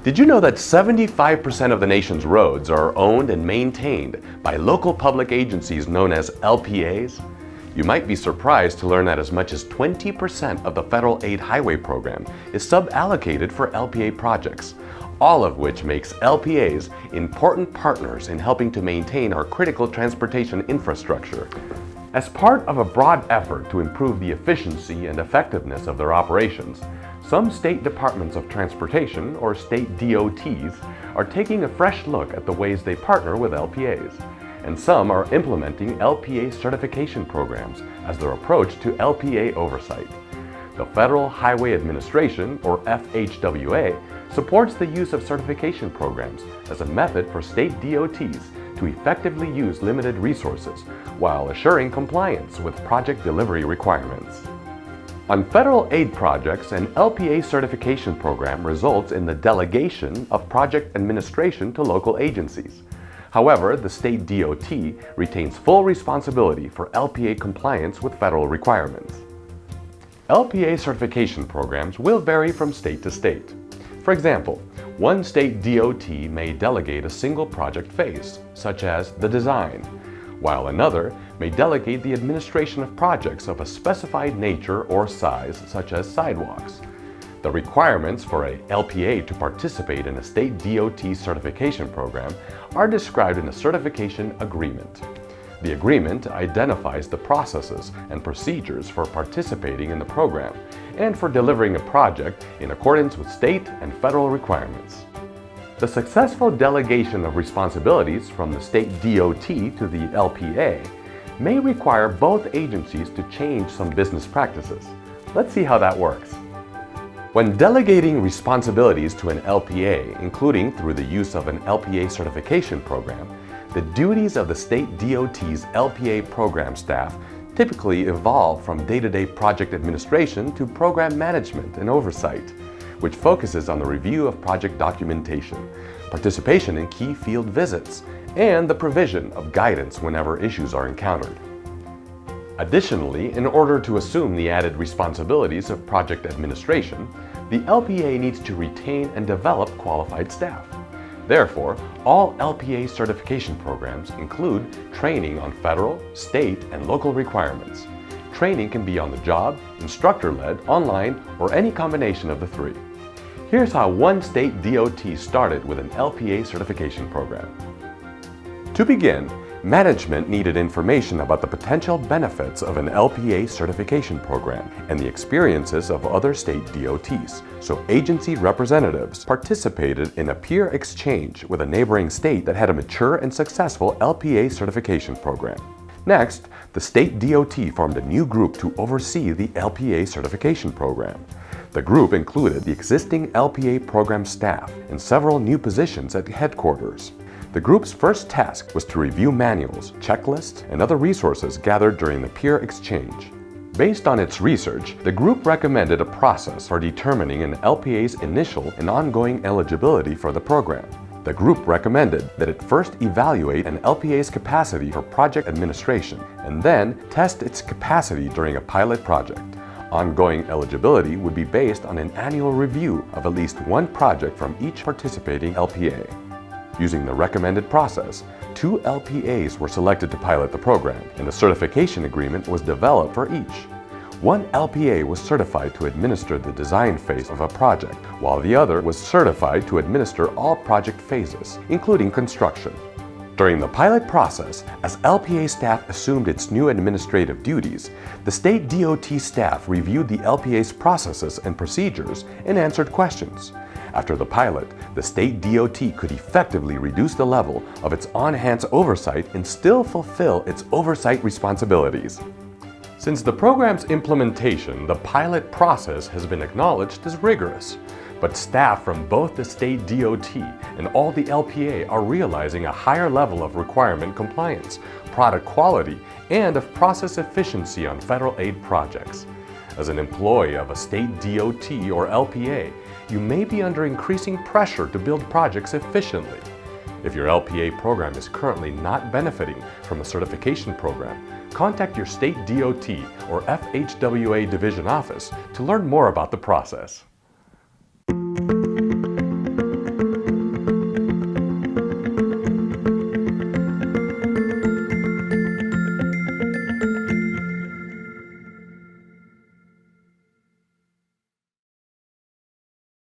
Did you know that 75% of the nation's roads are owned and maintained by local public agencies known as LPAs? You might be surprised to learn that as much as 20% of the federal aid highway program is sub-allocated for LPA projects, all of which makes LPAs important partners in helping to maintain our critical transportation infrastructure. As part of a broad effort to improve the efficiency and effectiveness of their operations, some state departments of transportation, or state DOTs, are taking a fresh look at the ways they partner with LPAs. And some are implementing LPA certification programs as their approach to LPA oversight. The Federal Highway Administration, or FHWA, supports the use of certification programs as a method for state DOTs to effectively use limited resources while assuring compliance with project delivery requirements. On federal aid projects, an LPA certification program results in the delegation of project administration to local agencies. However, the state DOT retains full responsibility for LPA compliance with federal requirements. LPA certification programs will vary from state to state. For example, one state DOT may delegate a single project phase, such as the design, while another may delegate the administration of projects of a specified nature or size, such as sidewalks. The requirements for a LPA to participate in a state DOT certification program are described in a certification agreement. The agreement identifies the processes and procedures for participating in the program and for delivering a project in accordance with state and federal requirements. The successful delegation of responsibilities from the state DOT to the LPA may require both agencies to change some business practices. Let's see how that works. When delegating responsibilities to an LPA, including through the use of an LPA certification program, the duties of the state DOT's LPA program staff typically evolve from day-to-day project administration to program management and oversight, which focuses on the review of project documentation, participation in key field visits, and the provision of guidance whenever issues are encountered. Additionally, in order to assume the added responsibilities of project administration, the LPA needs to retain and develop qualified staff. Therefore, all LPA certification programs include training on federal, state, and local requirements. Training can be on the job, instructor-led, online, or any combination of the three. Here's how one state DOT started with an LPA certification program. To begin, management needed information about the potential benefits of an LPA certification program and the experiences of other state DOTs, so agency representatives participated in a peer exchange with a neighboring state that had a mature and successful LPA certification program. Next, the state DOT formed a new group to oversee the LPA certification program. The group included the existing LPA program staff and several new positions at headquarters. The group's first task was to review manuals, checklists, and other resources gathered during the peer exchange. Based on its research, the group recommended a process for determining an LPA's initial and ongoing eligibility for the program. The group recommended that it first evaluate an LPA's capacity for project administration and then test its capacity during a pilot project. Ongoing eligibility would be based on an annual review of at least one project from each participating LPA. Using the recommended process, 2 LPAs were selected to pilot the program, and a certification agreement was developed for each. One LPA was certified to administer the design phase of a project, while the other was certified to administer all project phases, including construction. During the pilot process, as LPA staff assumed its new administrative duties, the state DOT staff reviewed the LPA's processes and procedures and answered questions. After the pilot, the state DOT could effectively reduce the level of its on-hands oversight and still fulfill its oversight responsibilities. Since the program's implementation, the pilot process has been acknowledged as rigorous. But staff from both the state DOT and all the LPA are realizing a higher level of requirement compliance, product quality, and of process efficiency on federal aid projects. As an employee of a state DOT or LPA, you may be under increasing pressure to build projects efficiently. If your LPA program is currently not benefiting from a certification program, contact your state DOT or FHWA division office to learn more about the process.